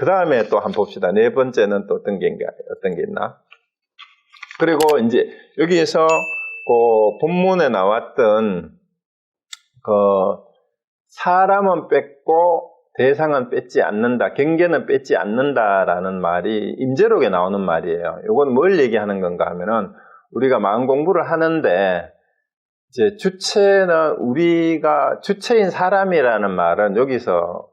그 다음에 또 한번 봅시다. 네 번째는 또 어떤 게 있나? 그리고 이제 여기에서 그 본문에 나왔던 그 사람은 뺏고 대상은 뺏지 않는다, 경계는 뺏지 않는다라는 말이 임재록에 나오는 말이에요. 이건 뭘 얘기하는 건가 하면은 우리가 마음 공부를 하는데 이제 주체인 사람이라는 말은 여기서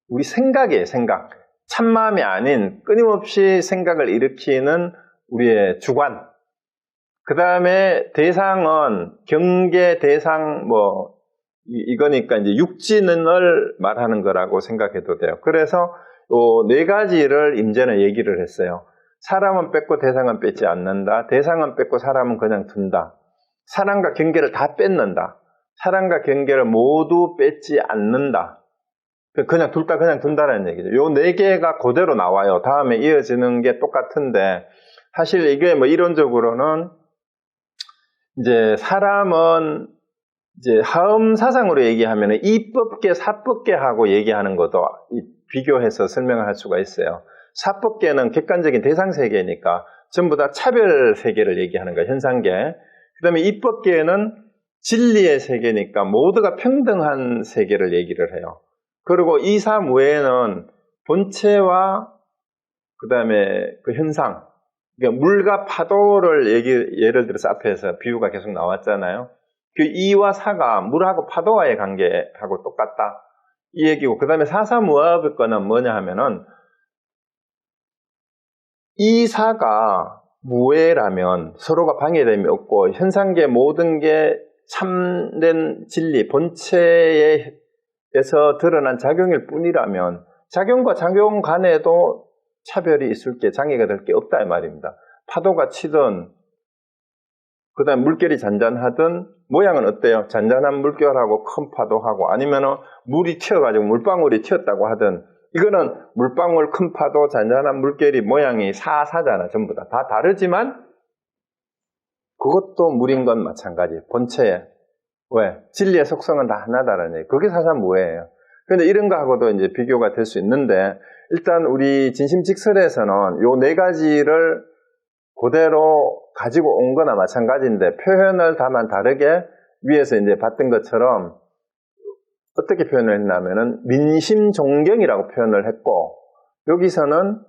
우리 생각이에요, 생각. 참마음이 아닌 끊임없이 생각을 일으키는 우리의 주관. 그 다음에 대상은 경계 대상 이거니까 이제 육진을 말하는 거라고 생각해도 돼요. 그래서 요 네 가지를 임재는 얘기를 했어요. 사람은 뺏고 대상은 뺏지 않는다. 대상은 뺏고 사람은 그냥 둔다. 사랑과 경계를 다 뺏는다. 사랑과 경계를 모두 뺏지 않는다. 그냥 둘다 그냥 둔다라는 얘기죠. 요 네 개가 그대로 나와요. 다음에 이어지는 게 똑같은데, 사실 이게 이론적으로는 이제 사람은 이제 하음 사상으로 얘기하면 이법계, 사법계 하고 얘기하는 것도 비교해서 설명을 할 수가 있어요. 사법계는 객관적인 대상 세계니까 전부 다 차별 세계를 얘기하는 거예요. 현상계. 그 다음에 이법계는 진리의 세계니까 모두가 평등한 세계를 얘기를 해요. 그리고 이사무에는 본체와 그 다음에 그 현상, 그러니까 물과 파도를 예를 들어서 앞에서 비유가 계속 나왔잖아요. 그 이와 사가 물하고 파도와의 관계하고 똑같다, 이 얘기고, 그 다음에 사사무합의 거는 뭐냐 하면은 이사가 무해라면 서로가 방해됨이 없고 현상계 모든 게 참된 진리 본체에서 드러난 작용일 뿐이라면 작용과 작용 간에도 차별이 있을 게, 장애가 될 게 없다 이 말입니다. 파도가 치든 그 다음에 물결이 잔잔하든 모양은 어때요? 잔잔한 물결하고 큰 파도하고, 아니면은 물이 튀어가지고 물방울이 튀었다고 하든, 이거는 물방울, 큰 파도, 잔잔한 물결이 모양이 사잖아. 전부 다 다르지만 그것도 물인 건 마찬가지. 본체에. 왜? 진리의 속성은 다 하나다라는 얘기. 그게 사사무예요. 그런데 이런 거하고도 이제 비교가 될 수 있는데, 일단 우리 진심직설에서는 요 네 가지를 그대로 가지고 온 거나 마찬가지인데, 표현을 다만 다르게 위에서 이제 봤던 것처럼 어떻게 표현을 했냐면은 민심존경이라고 표현을 했고, 여기서는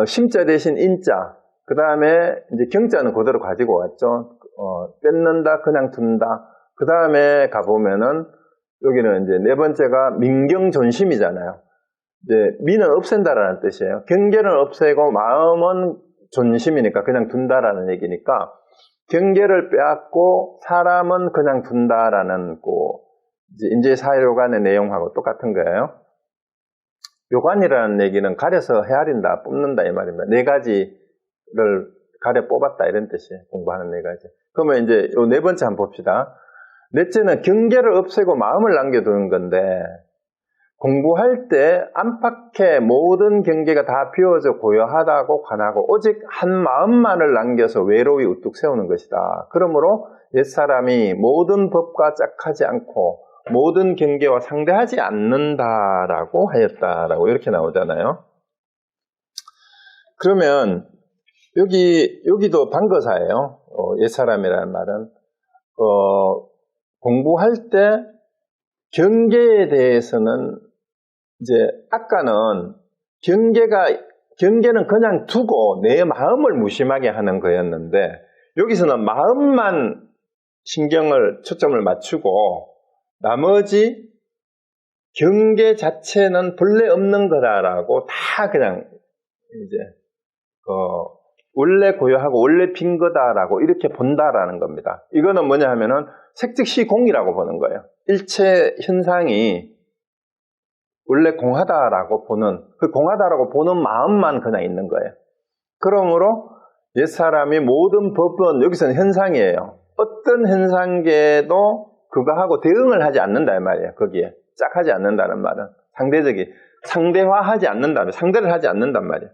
심자 대신 인자, 그 다음에 이제 경자는 그대로 가지고 왔죠. 뺏는다, 그냥 둔다. 그 다음에 가보면은 여기는 이제 네 번째가 민경존심이잖아요. 이제 민은 없앤다라는 뜻이에요. 경계는 없애고 마음은 존심이니까 그냥 둔다라는 얘기니까, 경계를 빼앗고 사람은 그냥 둔다라는 이제 인재사회요관의 내용하고 똑같은 거예요. 요관이라는 얘기는 가려서 헤아린다, 뽑는다 이 말입니다. 네 가지를 가려 뽑았다 이런 뜻이에요. 공부하는 네 가지. 그러면 이제 요 네 번째 한번 봅시다. 넷째는 경계를 없애고 마음을 남겨두는 건데, 공부할 때 안팎의 모든 경계가 다 비워져 고요하다고 관하고 오직 한 마음만을 남겨서 외로이 우뚝 세우는 것이다. 그러므로 옛사람이 모든 법과 짝하지 않고 모든 경계와 상대하지 않는다라고 하였다라고 이렇게 나오잖아요. 그러면 여기도 반거사예요. 옛사람이라는 말은 공부할 때 경계에 대해서는 이제 아까는 경계는 그냥 두고 내 마음을 무심하게 하는 거였는데, 여기서는 마음만 초점을 맞추고 나머지 경계 자체는 본래 없는 거다라고 다 그냥 이제 원래 고요하고 원래 빈 거다라고 이렇게 본다라는 겁니다. 이거는 뭐냐 하면은 색즉시공이라고 보는 거예요. 일체 현상이 원래 공하다라고 보는, 그 공하다라고 보는 마음만 그냥 있는 거예요. 그러므로 옛사람이 모든 법은 여기서는 현상이에요. 어떤 현상계도 그거하고 대응을 하지 않는다 이 말이에요. 거기에 짝하지 않는다는 말은 상대화하지 않는다, 상대를 하지 않는단 말이에요.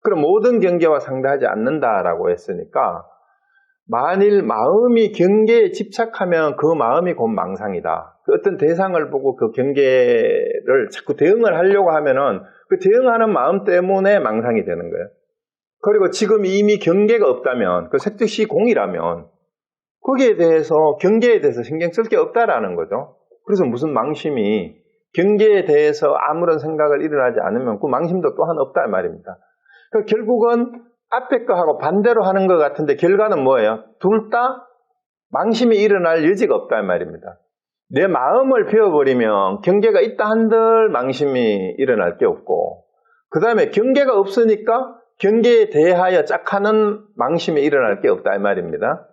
그럼 모든 경계와 상대하지 않는다라고 했으니까, 만일 마음이 경계에 집착하면 그 마음이 곧 망상이다. 그 어떤 대상을 보고 그 경계를 자꾸 대응을 하려고 하면은 그 대응하는 마음 때문에 망상이 되는 거예요. 그리고 지금 이미 경계가 없다면, 그 색즉시 공이라면 거기에 대해서, 경계에 대해서 신경 쓸 게 없다라는 거죠. 그래서 무슨 망심이, 경계에 대해서 아무런 생각을 일어나지 않으면 그 망심도 또한 없다 말입니다. 그러니까 결국은 앞에 거하고 반대로 하는 것 같은데 결과는 뭐예요? 둘 다 망심이 일어날 여지가 없다 말입니다. 내 마음을 비워버리면 경계가 있다 한들 망심이 일어날 게 없고, 그 다음에 경계가 없으니까 경계에 대하여 짝하는 망심이 일어날 게 없다 이 말입니다.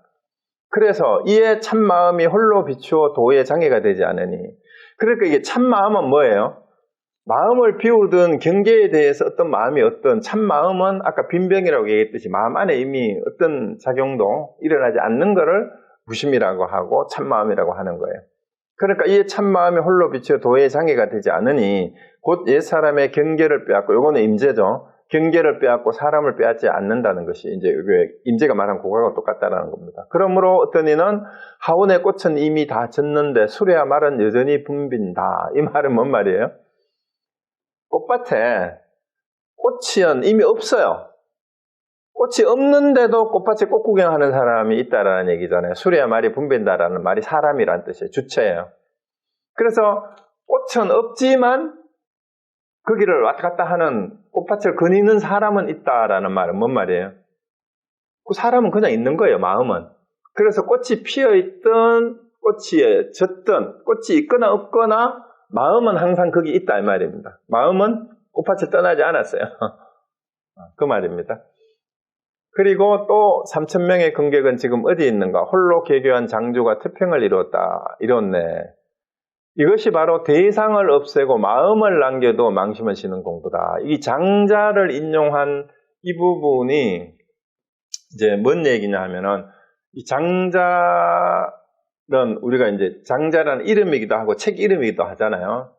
그래서 이에 참마음이 홀로 비추어 도의 장애가 되지 않으니, 그러니까 이게 참마음은 뭐예요? 마음을 비우든 경계에 대해서 어떤 마음이 어떤 참마음은 아까 빈병이라고 얘기했듯이 마음 안에 이미 어떤 작용도 일어나지 않는 것을 무심이라고 하고 참마음이라고 하는 거예요. 그러니까 이 참마음이 홀로 비추어 도의 장애가 되지 않으니 곧 옛사람의 경계를 빼앗고, 요거는 임재죠. 경계를 빼앗고 사람을 빼앗지 않는다는 것이 이제 임재가 말한 그거하고 똑같다는 겁니다. 그러므로 어떤 이는 하원의 꽃은 이미 다 졌는데 수레야 말은 여전히 붐빈다. 이 말은 뭔 말이에요? 꽃밭에 꽃이 이미 없어요. 꽃이 없는데도 꽃밭에 꽃 구경하는 사람이 있다라는 얘기잖아요. 수레야 말이 붐빈다라는 말이 사람이란 뜻이에요. 주체예요. 그래서 꽃은 없지만 거기를 왔다 갔다 하는 꽃밭을 거니는 사람은 있다라는 말은 뭔 말이에요? 그 사람은 그냥 있는 거예요, 마음은. 그래서 꽃이 피어있든 꽃이 졌든 꽃이 있거나 없거나 마음은 항상 거기 있다 이 말입니다. 마음은 꽃밭을 떠나지 않았어요. 그 말입니다. 그리고 또 3,000명의 긍객은 지금 어디 있는가? 홀로 개교한 장주가 태평을 이뤘네. 이것이 바로 대상을 없애고 마음을 남겨도 망심을 쉬는 공부다. 이 장자를 인용한 이 부분이 이제 뭔 얘기냐 하면은, 이 장자는 우리가 이제 장자라는 이름이기도 하고 책 이름이기도 하잖아요.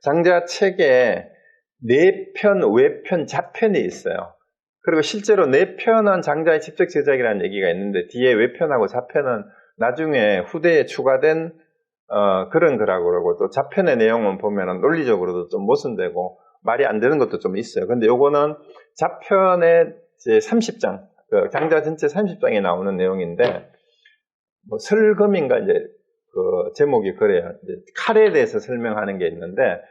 장자 책에 내편, 외편, 자편이 있어요. 그리고 실제로 내편은 장자의 직접 제작이라는 얘기가 있는데 뒤에 외편하고 자편은 나중에 후대에 추가된 그런 거라고 그러고, 또 자편의 내용은 보면은 논리적으로도 좀 모순되고 말이 안 되는 것도 좀 있어요. 근데 요거는 자편의 제 30장, 그 장자 전체 30장에 나오는 내용인데, 뭐 설금인가 이제 그 제목이 그래요. 이제 칼에 대해서 설명하는 게 있는데,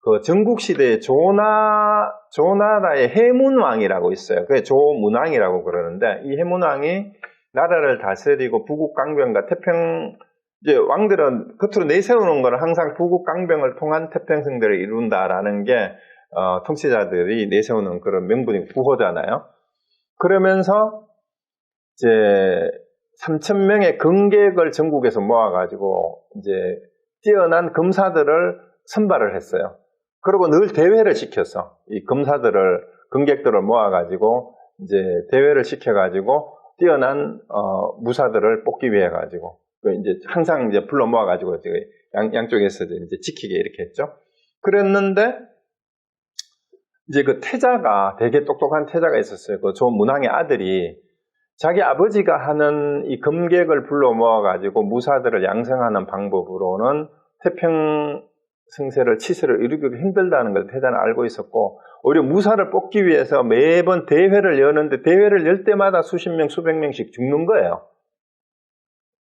그 전국시대의 조나라의 해문왕이라고 있어요. 그게 조문왕이라고 그러는데, 이 해문왕이 나라를 다스리고 부국강병과 태평, 이제 왕들은 겉으로 내세우는 거는 항상 부국강병을 통한 태평성대를 이룬다라는 게 통치자들이 내세우는 그런 명분이 구호잖아요. 그러면서 이제 3,000명의 긍객을 전국에서 모아가지고 이제 뛰어난 검사들을 선발을 했어요. 그리고 늘 대회를 시켜서 이 검사들을, 긍객들을 모아가지고 이제 대회를 시켜가지고 뛰어난 무사들을 뽑기 위해 가지고 이제 항상 이제 불러 모아가지고 양쪽에서 이제 지키게 이렇게 했죠. 그랬는데 이제 그 태자가, 되게 똑똑한 태자가 있었어요. 그 조문왕의 아들이 자기 아버지가 하는 이 검객을 불러 모아가지고 무사들을 양성하는 방법으로는 태평성세를, 치세를 이루기가 힘들다는 걸 태자는 알고 있었고, 오히려 무사를 뽑기 위해서 매번 대회를 여는데 대회를 열 때마다 수십 명, 수백 명씩 죽는 거예요.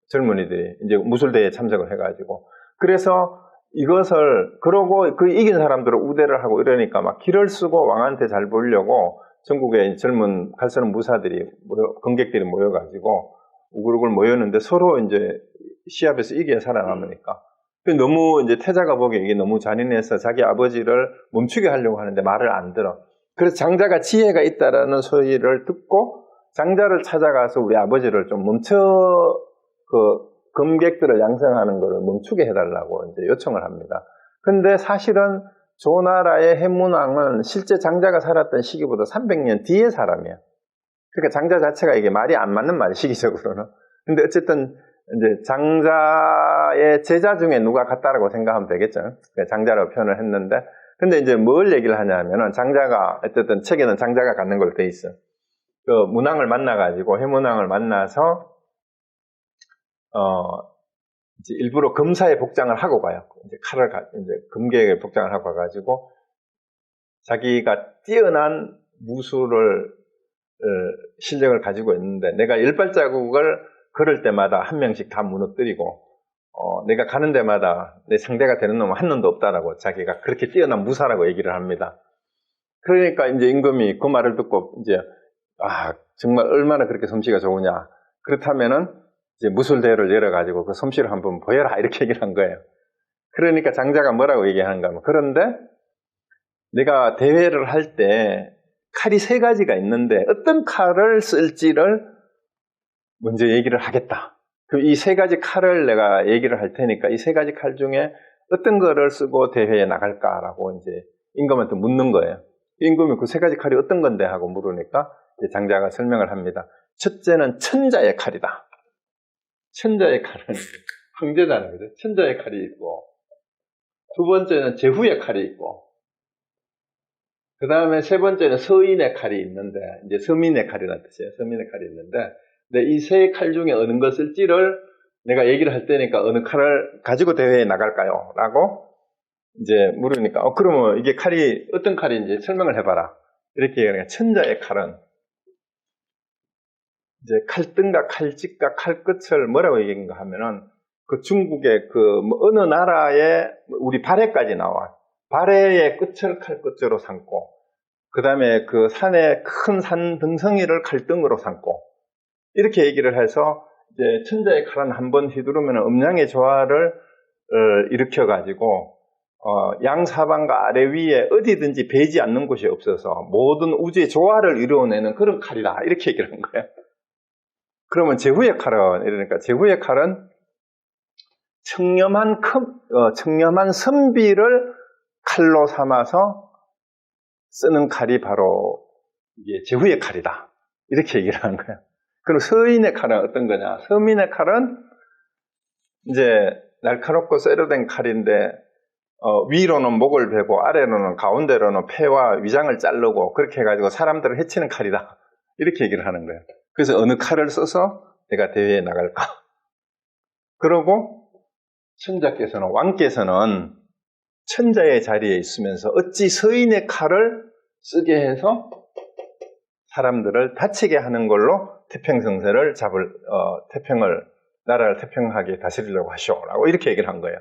젊은이들이 이제 무술대회에 참석을 해가지고. 그래서 이것을, 그러고 그 이긴 사람들을 우대를 하고 이러니까 막 길을 쓰고 왕한테 잘 보려고 전국의 젊은 칼쓰는 무사들이, 검객들이 모여가지고 우글우글 모였는데 서로 이제 시합에서 이겨야 살아남으니까. 너무 이제 태자가 보기에 이게 너무 잔인해서 자기 아버지를 멈추게 하려고 하는데 말을 안 들어. 그래서 장자가 지혜가 있다라는 소리를 듣고 장자를 찾아가서 우리 아버지를 좀 그 검객들을 양성하는 것을 멈추게 해달라고 이제 요청을 합니다. 근데 사실은 조나라의 해문왕은 실제 장자가 살았던 시기보다 300년 뒤의 사람이에요. 그러니까 장자 자체가 이게 말이 안 맞는 말이 시기적으로는. 근데 어쨌든 이제 장자의 제자 중에 누가 같다라고 생각하면 되겠죠. 장자라고 표현을 했는데, 근데 이제 뭘 얘기를 하냐면은 장자가, 어쨌든 책에는 장자가 갖는 걸로 돼 있어. 그 문왕을 만나가지고, 해문왕을 만나서 이제 일부러 검사의 복장을 하고 가요. 이제 이제 검객의 복장을 하고 가가지고 자기가 뛰어난 무술을 실력을 가지고 있는데 내가 10발자국을 걸을 때마다 한 명씩 다 무너뜨리고 내가 가는 데마다 내 상대가 되는 놈은 한 놈도 없다라고 자기가 그렇게 뛰어난 무사라고 얘기를 합니다. 그러니까 이제 임금이 그 말을 듣고 이제 정말 얼마나 그렇게 솜씨가 좋으냐. 그렇다면은 이제 무술대회를 열어가지고 그 솜씨를 한번 보여라 이렇게 얘기를 한 거예요. 그러니까 장자가 뭐라고 얘기하는가 하면 그런데 내가 대회를 할 때 칼이 3가지가 있는데 어떤 칼을 쓸지를 먼저 얘기를 하겠다. 이 3가지 칼을 내가 얘기를 할 테니까 이 3가지 칼 중에 어떤 거를 쓰고 대회에 나갈까라고 이제 임금한테 묻는 거예요. 임금이 그 3가지 칼이 어떤 건데 하고 물으니까 이제 장자가 설명을 합니다. 첫째는 천자의 칼이다. 천자의 칼은 황제자는 거죠. 천자의 칼이 있고, 두 번째는 제후의 칼이 있고, 그 다음에 세 번째는 서인의 칼이 있는데, 이제 서민의 칼이라는 뜻이에요. 서민의 칼이 있는데, 근데 이 3칼 중에 어느 것을지를 내가 얘기를 할 때니까 어느 칼을 가지고 대회에 나갈까요? 라고 이제 물으니까, 그러면 이게 칼이 어떤 칼인지 설명을 해봐라. 이렇게 얘기하니까, 천자의 칼은 이제 칼등과 칼집과 칼끝을 뭐라고 얘기한가 하면은, 그 중국의 어느 나라에 우리 발해까지 나와. 발해의 끝을 칼끝으로 삼고, 그 다음에 그 산의 큰 산 등성이를 칼등으로 삼고, 이렇게 얘기를 해서, 이제 천자의 칼은 한번 휘두르면 음양의 조화를 일으켜가지고, 양사방과 아래 위에 어디든지 배지 않는 곳이 없어서 모든 우주의 조화를 이루어내는 그런 칼이다. 이렇게 얘기를 한 거예요. 그러면 제후의 칼은, 이러니까 제후의 칼은 청렴한 선비를 칼로 삼아서 쓰는 칼이 바로 이게 제후의 칼이다. 이렇게 얘기를 하는 거예요. 그럼 서인의 칼은 어떤 거냐? 서민의 칼은 이제 날카롭고 쇠로된 칼인데 위로는 목을 베고 아래로는 가운데로는 폐와 위장을 자르고 그렇게 해가지고 사람들을 해치는 칼이다. 이렇게 얘기를 하는 거예요. 그래서 어느 칼을 써서 내가 대회에 나갈까? 그러고 천자께서는, 왕께서는 천자의 자리에 있으면서 어찌 서인의 칼을 쓰게 해서 사람들을 다치게 하는 걸로 태평성세를 나라를 태평하게 다스리려고 하시오라고 이렇게 얘기를 한 거예요.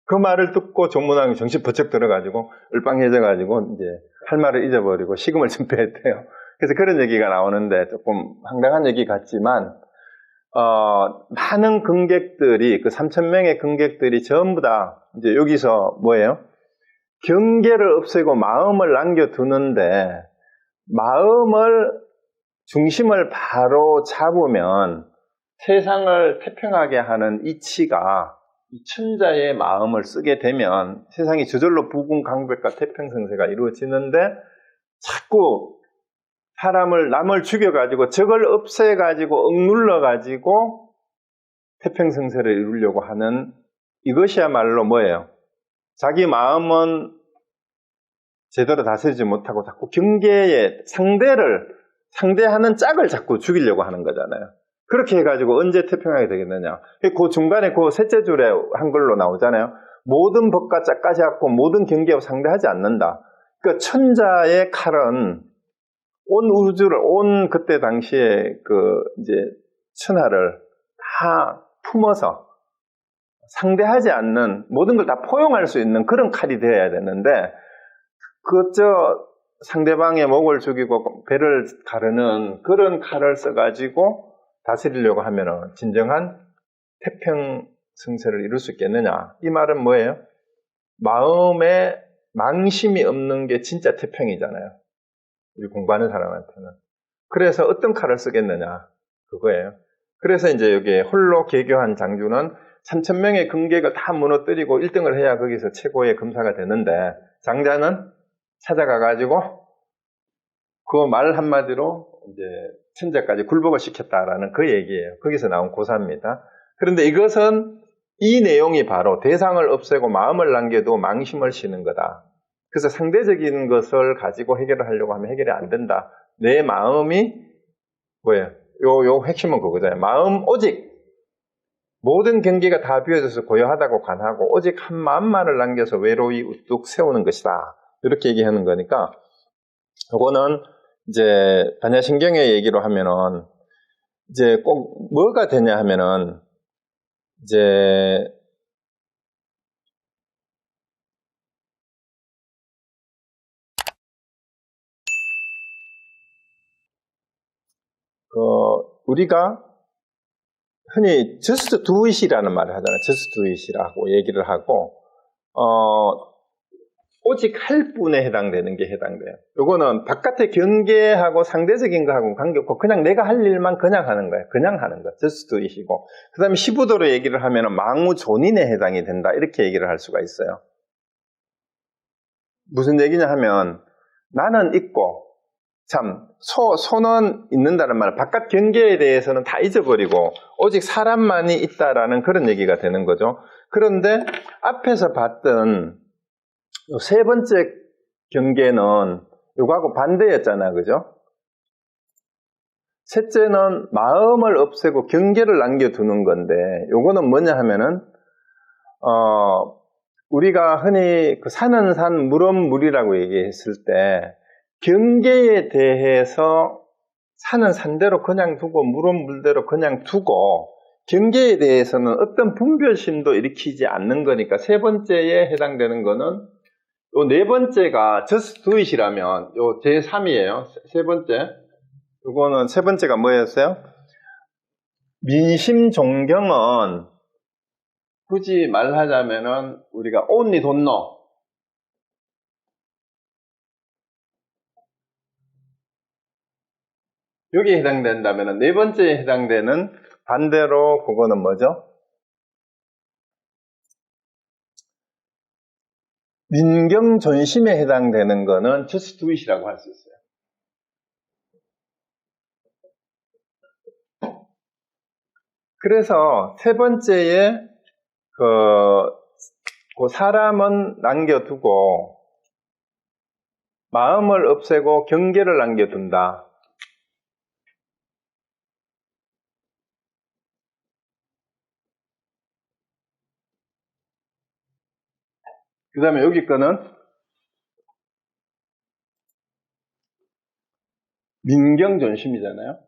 그 말을 듣고 정문왕이 정신 번쩍 들어가지고 을빵해져가지고 이제 할 말을 잊어버리고 식음을 전폐했대요. 그래서 그런 얘기가 나오는데 조금 황당한 얘기 같지만 많은 긍객들이 그 3,000명의 긍객들이 전부 다 이제 여기서 뭐예요? 경계를 없애고 마음을 남겨두는데 마음을 중심을 바로 잡으면 세상을 태평하게 하는 이치가 이 천자의 마음을 쓰게 되면 세상이 저절로 부궁강백과 태평성세가 이루어지는데 자꾸 남을 죽여가지고 적을 없애가지고 억눌러가지고 태평성세를 이루려고 하는 이것이야말로 뭐예요? 자기 마음은 제대로 다스리지 못하고 자꾸 경계에 상대하는 짝을 자꾸 죽이려고 하는 거잖아요. 그렇게 해가지고 언제 태평하게 되겠느냐. 그 중간에 그 셋째 줄에 한글로 나오잖아요. 모든 법과 짝까지 갖고 모든 경계와 상대하지 않는다. 그러니까 천자의 칼은 온 우주를, 그때 당시에 이제 천하를 다 품어서 상대하지 않는 모든 걸 다 포용할 수 있는 그런 칼이 되어야 되는데, 상대방의 목을 죽이고 배를 가르는 그런 칼을 써가지고 다스리려고 하면은 진정한 태평성세를 이룰 수 있겠느냐. 이 말은 뭐예요? 마음에 망심이 없는 게 진짜 태평이잖아요. 우리 공부하는 사람한테는. 그래서 어떤 칼을 쓰겠느냐. 그거예요. 그래서 이제 여기 홀로 개교한 장주는 3,000명의 긍객을 다 무너뜨리고 1등을 해야 거기서 최고의 검사가 되는데, 장자는 찾아가가지고 그 말 한마디로 이제 천자까지 굴복을 시켰다라는 그 얘기예요. 거기서 나온 고사입니다. 그런데 이것은 이 내용이 바로 대상을 없애고 마음을 남겨도 망심을 쉬는 거다. 그래서 상대적인 것을 가지고 해결을 하려고 하면 해결이 안 된다. 내 마음이 뭐예요? 요 핵심은 그거잖아요. 오직 모든 경계가 다 비워져서 고요하다고 간하고 오직 한 마음만을 남겨서 외로이 우뚝 세우는 것이다. 이렇게 얘기하는 거니까 요거는 이제 반야신경의 얘기로 하면은 이제 꼭 뭐가 되냐 하면은 이제 우리가 흔히 just do it이라는 말을 하잖아요. just do it이라고 얘기를 하고 오직 할 뿐에 해당되는 게 해당돼요. 요거는 바깥의 경계하고 상대적인 거하고 관계없고 그냥 내가 할 일만 그냥 하는 거예요. 그냥 하는 거. just do it이고. 그 다음에 시부도로 얘기를 하면 망우존인에 해당이 된다. 이렇게 얘기를 할 수가 있어요. 무슨 얘기냐 하면 나는 있고 소는 있는다는 말, 바깥 경계에 대해서는 다 잊어버리고 오직 사람만이 있다라는 그런 얘기가 되는 거죠. 그런데 앞에서 봤던 세 번째 경계는 요거하고 반대였잖아요. 그죠? 셋째는 마음을 없애고 경계를 남겨두는 건데 요거는 뭐냐 하면은 우리가 흔히 그 산은 산, 물은 물이라고 얘기했을 때 경계에 대해서 산은 산대로 그냥 두고 물은 물대로 그냥 두고 경계에 대해서는 어떤 분별심도 일으키지 않는 거니까 세 번째에 해당되는 거는 요 네 번째가 just do it이라면 요 제3이에요. 세 번째. 요거는 세 번째가 뭐였어요? 민심 존경은 굳이 말하자면은 우리가 only don't know. 여기에 해당된다면 네 번째에 해당되는 반대로 그거는 뭐죠? 민경존심에 해당되는 거는 just do it이라고 할 수 있어요. 그래서 세 번째에 그 사람은 남겨두고 마음을 없애고 경계를 남겨둔다. 그 다음에 여기 거는 민경존심이잖아요.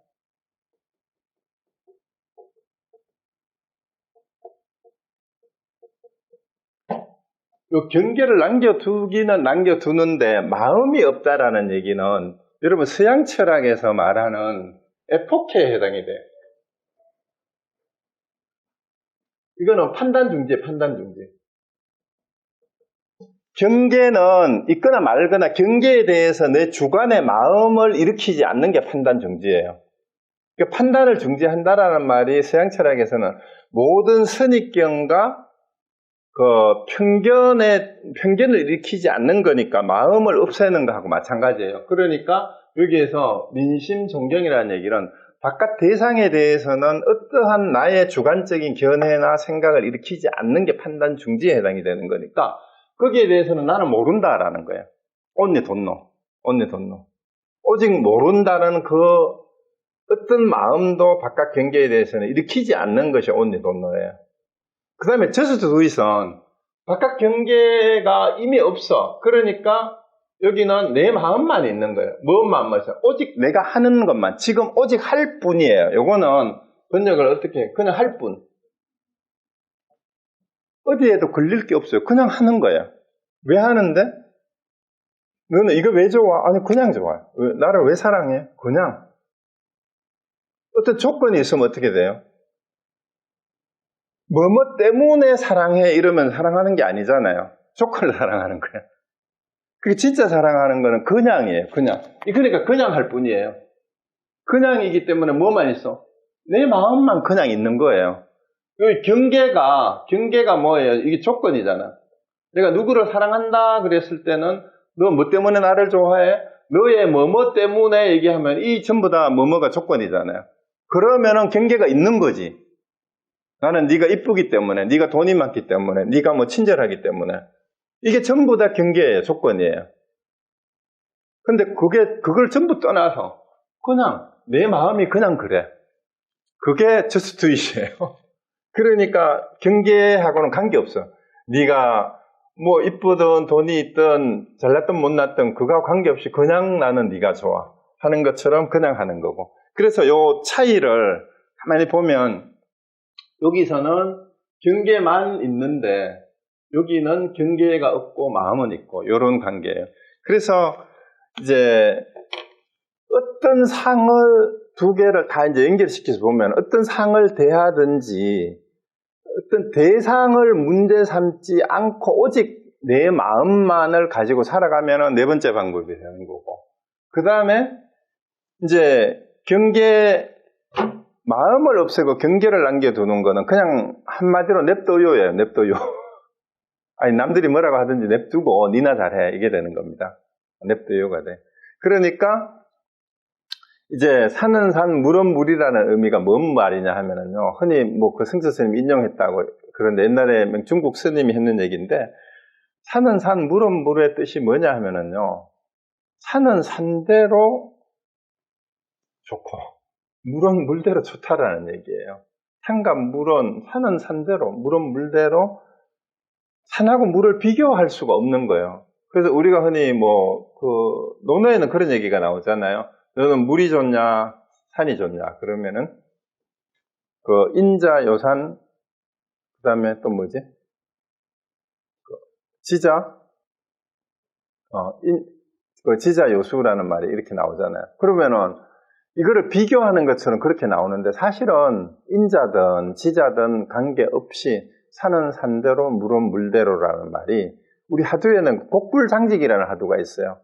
요 경계를 남겨두기는 남겨두는데 마음이 없다라는 얘기는 여러분 서양 철학에서 말하는 에포케에 해당이 돼요. 이거는 판단중지예요. 판단중지. 경계는 있거나 말거나 경계에 대해서 내 주관의 마음을 일으키지 않는 게 판단중지예요. 그러니까 판단을 중지한다라는 말이 서양 철학에서는 모든 선입견과 편견을 일으키지 않는 거니까 마음을 없애는 거하고 마찬가지예요. 그러니까 여기에서 민심 존경이라는 얘기는 바깥 대상에 대해서는 어떠한 나의 주관적인 견해나 생각을 일으키지 않는 게 판단 중지에 해당이 되는 거니까 거기에 대해서는 나는 모른다라는 거예요. only don't know. only don't know. 오직 모른다는 그 어떤 마음도 바깥 경계에 대해서는 일으키지 않는 것이 only don't know예요. 그 다음에 just do it은 바깥 경계가 이미 없어. 그러니까 여기는 내 마음만 있는 거예요. 뭔 마음만 있어? 오직 내가 하는 것만. 지금 오직 할 뿐이에요. 요거는 번역을 어떻게 해? 그냥 할 뿐. 어디에도 걸릴 게 없어요. 그냥 하는 거예요. 왜 하는데? 너는 이거 왜 좋아? 아니 그냥 좋아요. 나를 왜 사랑해? 그냥. 어떤 조건이 있으면 어떻게 돼요? 뭐뭐 때문에 사랑해 이러면 사랑하는 게 아니잖아요. 조건을 사랑하는 거예요. 그게 진짜 사랑하는 거는 그냥이에요. 그냥. 그러니까 그냥 할 뿐이에요. 그냥이기 때문에 뭐만 있어? 내 마음만 그냥 있는 거예요. 여기 경계가 뭐예요? 이게 조건이잖아. 내가 누구를 사랑한다 그랬을 때는 너 뭐 때문에 나를 좋아해? 너의 뭐뭐 때문에 얘기하면 이 전부 다 뭐뭐가 조건이잖아요. 그러면은 경계가 있는 거지. 나는 네가 이쁘기 때문에, 네가 돈이 많기 때문에, 네가 뭐 친절하기 때문에. 이게 전부 다 경계예요. 조건이에요. 근데 그걸 전부 떠나서 그냥 내 마음이 그냥 그래. 그게 just do it이에요. 그러니까 경계하고는 관계없어. 네가 뭐 이쁘든 돈이 있든 잘났든 못났든 그거와 관계없이 그냥 나는 네가 좋아 하는 것처럼 그냥 하는 거고. 그래서 요 차이를 가만히 보면 여기서는 경계만 있는데 여기는 경계가 없고 마음은 있고 이런 관계예요. 그래서 이제 어떤 상을 두 개를 다 이제 연결시켜서 보면 어떤 상을 대하든지 어떤 대상을 문제 삼지 않고 오직 내 마음만을 가지고 살아가면 네 번째 방법이 되는 거고, 그 다음에 이제 마음을 없애고 경계를 남겨두는 거는 그냥 한마디로 냅둬요예요. 냅둬요. 아니 남들이 뭐라고 하든지 냅두고 니나 잘해 이게 되는 겁니다. 냅둬요가 돼. 그러니까 이제 산은 산, 물은 물이라는 의미가 뭔 말이냐 하면은요, 흔히 뭐 그 승철 스님 인용했다고, 그런데 옛날에 중국 스님이 했는 얘기인데, 산은 산, 물은 물의 뜻이 뭐냐 하면은요, 산은 산대로 좋고, 물은 물대로 좋다라는 얘기예요. 산과 물은, 산은 산대로, 물은 물대로, 산하고 물을 비교할 수가 없는 거예요. 그래서 우리가 흔히 논어에는 그런 얘기가 나오잖아요. 너는 물이 좋냐, 산이 좋냐, 그러면은, 인자, 요산, 그 다음에 또 뭐지? 지자, 지자, 요수라는 말이 이렇게 나오잖아요. 그러면은, 이거를 비교하는 것처럼 그렇게 나오는데, 사실은 인자든 지자든 관계없이 산은 산대로, 물은 물대로라는 말이, 우리 하두에는 곡불장직이라는 하두가 있어요.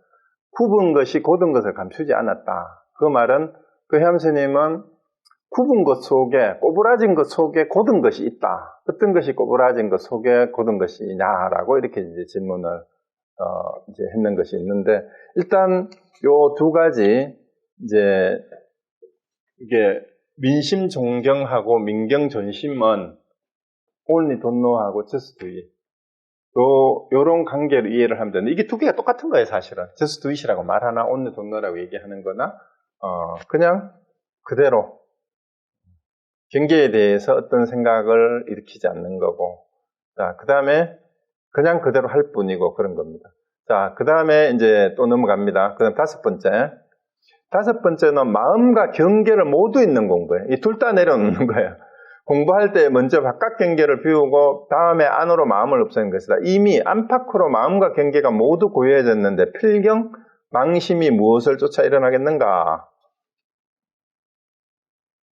굽은 것이 곧은 것을 감추지 않았다. 그 말은 그 헤엄스님은 굽은 것 속에, 꼬부라진 것 속에 곧은 것이 있다. 어떤 것이 꼬부라진 것 속에 곧은 것이냐라고 이렇게 이제 질문을 이제 했는 것이 있는데, 일단 요 두 가지 이제 이게 민심 존경하고 민경 존심은 only don't know하고 just do it. 요런 관계로 이해를 하면 되는데, 이게 두 개가 똑같은 거예요, 사실은. just do it이라고 말하나, only don't know라고 얘기하는 거나, 그냥 그대로 경계에 대해서 어떤 생각을 일으키지 않는 거고, 자, 그 다음에 그냥 그대로 할 뿐이고 그런 겁니다. 자, 그 다음에 이제 또 넘어갑니다. 그 다음 다섯 번째는 마음과 경계를 모두 있는 공부예요. 이 둘 다 내려놓는 거예요. 공부할 때 먼저 바깥 경계를 비우고 다음에 안으로 마음을 없애는 것이다. 이미 안팎으로 마음과 경계가 모두 고요해졌는데 필경, 망심이 무엇을 쫓아 일어나겠는가?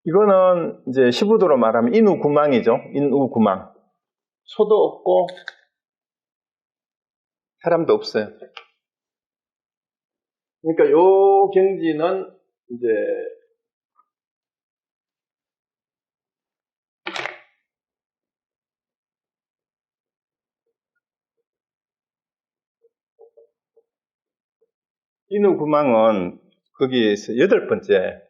이거는 이제 시부도로 말하면 인우구망이죠. 인우구망. 소도 없고 사람도 없어요. 그러니까 요 경지는 이제 인우구망은 거기에서 여덟 번째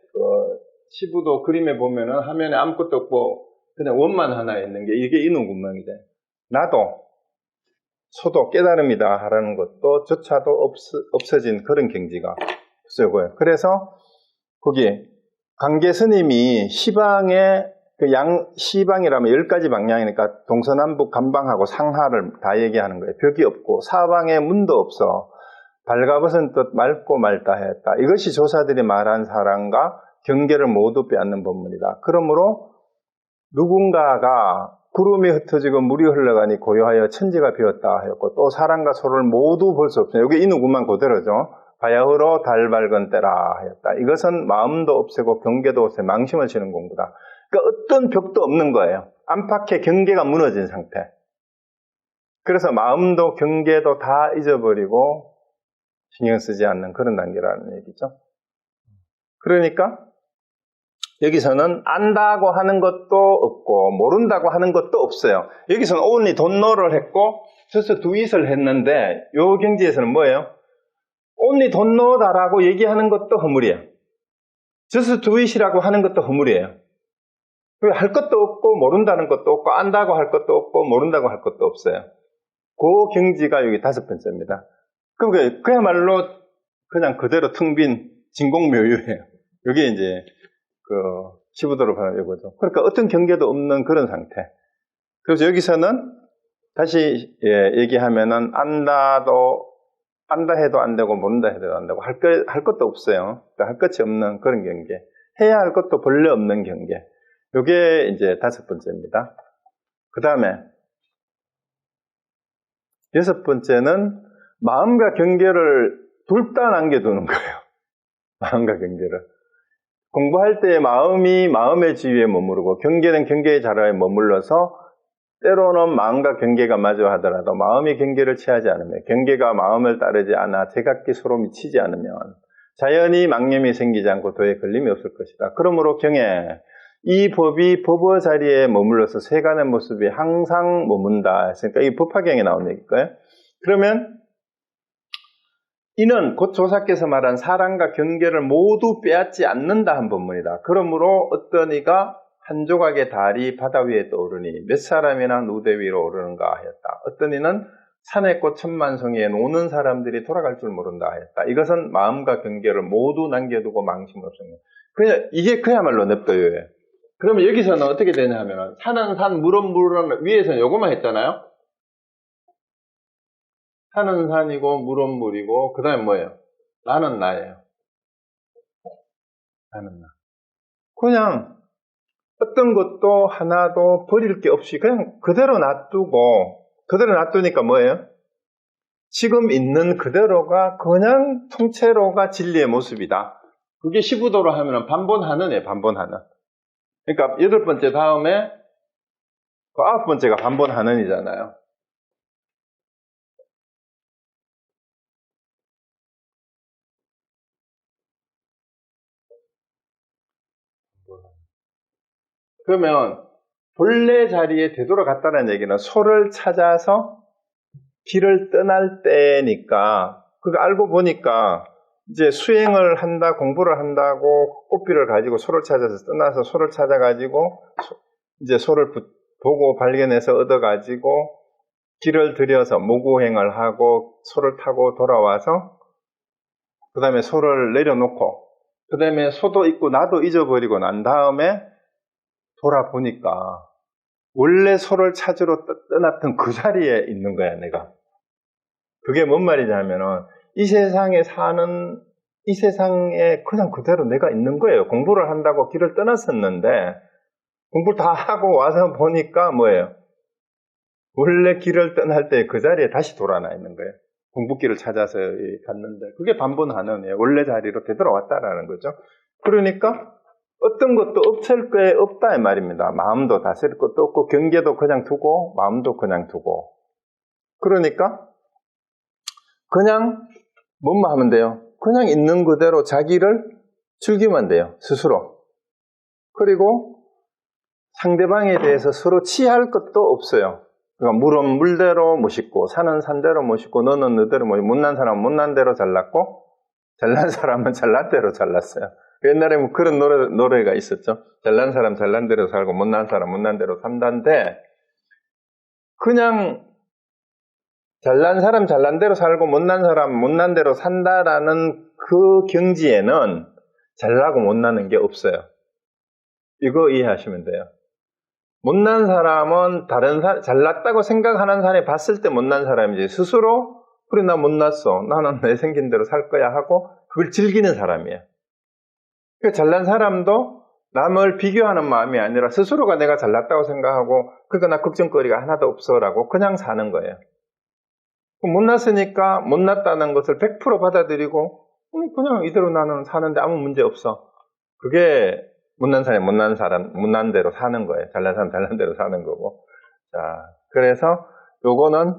시부도 그림에 보면은 화면에 아무것도 없고 그냥 원만 하나 있는 게 이게 인우구망이래. 나도 소도 깨달음이다 하라는 것도 조차도 없어진 그런 경지가 없어요. 그래서 거기 강계 스님이 시방에 시방이라면 10가지 방향이니까 동서남북 간방하고 상하를 다 얘기하는 거예요. 벽이 없고 사방에 문도 없어 발가벗은 뜻 맑고 말다했다. 이것이 조사들이 말한 사랑과 경계를 모두 빼앗는 법문이다. 그러므로 누군가가 구름이 흩어지고 물이 흘러가니 고요하여 천지가 비었다 하였고 또 사랑과 소를 모두 볼 수 없으니 여기 이 누구만 그대로죠. 바야흐로 달 밝은 때라 하였다. 이것은 마음도 없애고 경계도 없애 망심을 치는 공부다. 그러니까 어떤 벽도 없는 거예요. 안팎의 경계가 무너진 상태. 그래서 마음도 경계도 다 잊어버리고 신경 쓰지 않는 그런 단계라는 얘기죠. 그러니까 여기서는 안다고 하는 것도 없고 모른다고 하는 것도 없어요. 여기서는 only don't know를 했고 just do it을 했는데 이 경지에서는 뭐예요? only don't know다라고 얘기하는 것도 허물이에요. just do it이라고 하는 것도 허물이에요. 할 것도 없고 모른다는 것도 없고 안다고 할 것도 없고 모른다고 할 것도 없어요. 그 경지가 여기 다섯 번째입니다. 그야말로 그냥 그대로 텅 빈 진공묘유예요. 이게 이제 시부도로 보는 이거죠. 그러니까 어떤 경계도 없는 그런 상태. 그래서 여기서는 다시 얘기하면은 안다 해도 안 되고 모른다 해도 안 되고 할 것도 없어요. 그러니까 할 것이 없는 그런 경계. 해야 할 것도 본래 없는 경계. 이게 이제 5번째입니다. 그 다음에 6번째는 마음과 경계를 둘 다 남겨두는 거예요. 마음과 경계를. 공부할 때 마음이 마음의 지위에 머무르고 경계는 경계의 자리에 머물러서 때로는 마음과 경계가 마주 하더라도 마음이 경계를 취하지 않으면 경계가 마음을 따르지 않아 제각기 서로 미치지 않으면 자연히 망념이 생기지 않고 도에 걸림이 없을 것이다. 그러므로 경에 이 법이 법의 자리에 머물러서 세간의 모습이 항상 머문다. 그러니까 이 법화경에 나온 얘기일까요? 그러면 이는 곧 조사께서 말한 사랑과 경계를 모두 빼앗지 않는다 한 법문이다. 그러므로 어떤 이가 한 조각의 달이 바다 위에 떠오르니 몇 사람이나 누대 위로 오르는가 하였다. 어떤 이는 산의 꽃 천만송이에 노는 사람들이 돌아갈 줄 모른다 하였다. 이것은 마음과 경계를 모두 남겨두고 망심 없습니다. 그냥 이게 그야말로 냅둬요예요. 그러면 여기서는 어떻게 되냐 하면 산은 산, 물은 물은 위에서는 요거만 했잖아요. 산은 산이고 물은 물이고 그 다음에 뭐예요? 나는 나예요. 나는 나. 그냥 어떤 것도 하나도 버릴 게 없이 그냥 그대로 놔두니까 뭐예요? 지금 있는 그대로가 그냥 통째로가 진리의 모습이다. 그게 15도로 하면 반본하는이에요. 반본하는. 그러니까 8번째 다음에 9번째가 반본하는이잖아요. 그러면 본래 자리에 되돌아갔다는 얘기는 소를 찾아서 길을 떠날 때니까 그거 알고 보니까 이제 수행을 한다, 공부를 한다고 꽃비를 가지고 소를 찾아서 떠나서 소를 찾아가지고 이제 소를 보고 발견해서 얻어가지고 길을 들여서 모구행을 하고 소를 타고 돌아와서 그 다음에 소를 내려놓고 그 다음에 소도 있고 나도 잊어버리고 난 다음에 돌아보니까 원래 소를 찾으러 떠났던 그 자리에 있는 거야, 내가. 그게 뭔 말이냐면은 이 세상에 그냥 그대로 내가 있는 거예요. 공부를 한다고 길을 떠났었는데 공부를 다 하고 와서 보니까 뭐예요? 원래 길을 떠날 때 그 자리에 다시 돌아나 있는 거예요. 공부길을 찾아서 갔는데 그게 반본하는이에요. 원래 자리로 되돌아왔다라는 거죠. 그러니까 어떤 것도 없을 게 없다 이 말입니다. 마음도 다스릴 것도 없고 경계도 그냥 두고 마음도 그냥 두고. 그러니까 그냥 뭐만 하면 돼요? 그냥 있는 그대로 자기를 즐기면 돼요. 스스로. 그리고 상대방에 대해서 서로 치할 것도 없어요. 그러니까 물은 물대로 모시고 산은 산대로 모시고 너는 너대로 모시고 못난 사람은 못난 대로 잘났고 잘난 사람은 잘난 대로 잘났어요. 옛날에 뭐 그런 노래가 있었죠. 잘난 사람 잘난 대로 살고 못난 사람 못난 대로 산다인데 그냥 잘난 사람 잘난 대로 살고 못난 사람 못난 대로 산다라는 그 경지에는 잘나고 못나는 게 없어요. 이거 이해하시면 돼요. 못난 사람은 잘났다고 생각하는 사람이 봤을 때 못난 사람이지 스스로 그래 나 못났어. 나는 내 생긴 대로 살 거야 하고 그걸 즐기는 사람이에요. 그러니까 잘난 사람도 남을 비교하는 마음이 아니라 스스로가 내가 잘났다고 생각하고 그러니까 나 걱정거리가 하나도 없어라고 그냥 사는 거예요. 못났으니까 못났다는 것을 100% 받아들이고 그냥 이대로 나는 사는데 아무 문제 없어. 그게 못난 사람이 못난 대로 사는 거예요. 잘난 사람 잘난 대로 사는 거고. 자, 그래서 요거는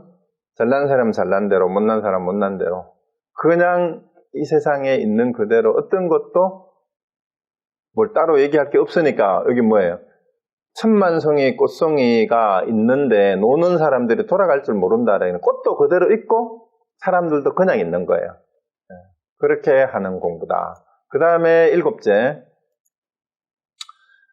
잘난 사람 잘난 대로 못난 사람 못난 대로 그냥 이 세상에 있는 그대로 어떤 것도 뭘 따로 얘기할 게 없으니까 여기 뭐예요? 천만송이 꽃송이가 있는데 노는 사람들이 돌아갈 줄 모른다라는 꽃도 그대로 있고 사람들도 그냥 있는 거예요. 그렇게 하는 공부다. 그 다음에 7째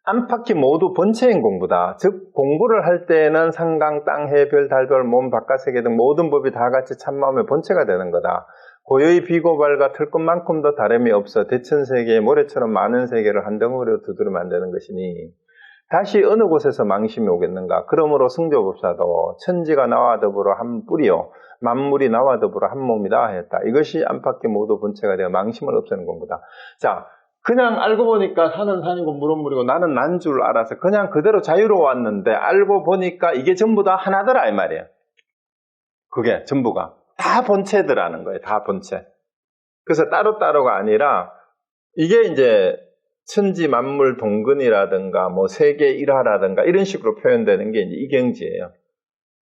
안팎이 모두 본체인 공부다. 즉 공부를 할 때는 상강, 땅, 해, 별, 달, 별, 몸, 바깥 세계 등 모든 법이 다 같이 참마음의 본체가 되는 거다. 고요히 비고발과 틀 것만큼도 다름이 없어 대천세계의 모래처럼 많은 세계를 한 덩어리로 두드려 만드는 것이니 다시 어느 곳에서 망심이 오겠는가? 그러므로 승조법사도 천지가 나와 더불어 한 뿌리요 만물이 나와 더불어 한 몸이다 하였다. 이것이 안팎의 모두 본체가 되어 망심을 없애는 공부다. 자, 그냥 알고 보니까 산은 산이고 물은 물이고 나는 난 줄 알아서 그냥 그대로 자유로웠는데 알고 보니까 이게 전부 다 하나더라 이 말이에요. 그게 전부가 다 본체더라는 거예요. 다 본체. 그래서 따로따로가 아니라 이게 이제 천지 만물 동근이라든가 뭐 세계 일화라든가 이런 식으로 표현되는 게 이제 이경지예요.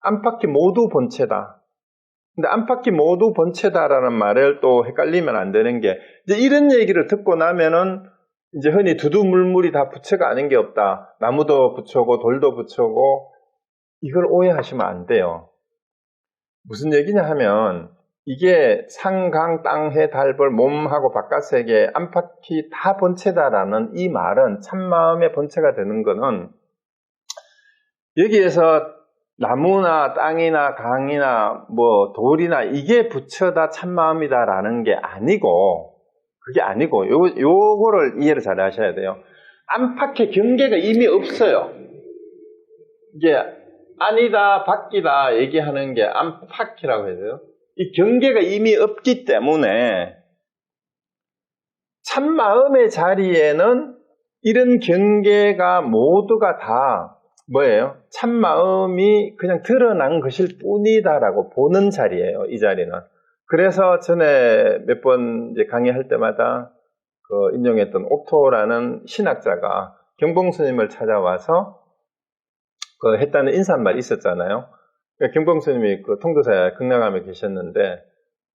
안팎이 모두 본체다. 근데 안팎이 모두 본체다라는 말을 또 헷갈리면 안 되는 게 이제 이런 얘기를 듣고 나면은 이제 흔히 두두물물이 다 부처가 아닌 게 없다. 나무도 부처고 돌도 부처고 이걸 오해하시면 안 돼요. 무슨 얘기냐 하면 이게 산, 강, 땅, 해, 달, 벌, 몸하고 바깥 세계 안팎이 다 본체다라는 이 말은 참마음의 본체가 되는 거는 여기에서 나무나 땅이나 강이나 뭐 돌이나 이게 부처다 참마음이다라는 게 아니고 그게 아니고 요거를 이해를 잘 하셔야 돼요. 안팎의 경계가 이미 없어요. 이게 아니다 바뀌다 얘기하는 게 안팎이라고 해야 돼요. 이 경계가 이미 없기 때문에 참마음의 자리에는 이런 경계가 모두가 다 뭐예요? 참마음이 그냥 드러난 것일 뿐이다라고 보는 자리예요. 이 자리는. 그래서 전에 몇 번 이제 강의할 때마다 그 인용했던 오토라는 신학자가 경봉 스님을 찾아와서 그 했다는 인사말이 있었잖아요. 경봉 스님이 그 통도사에 극락암에 계셨는데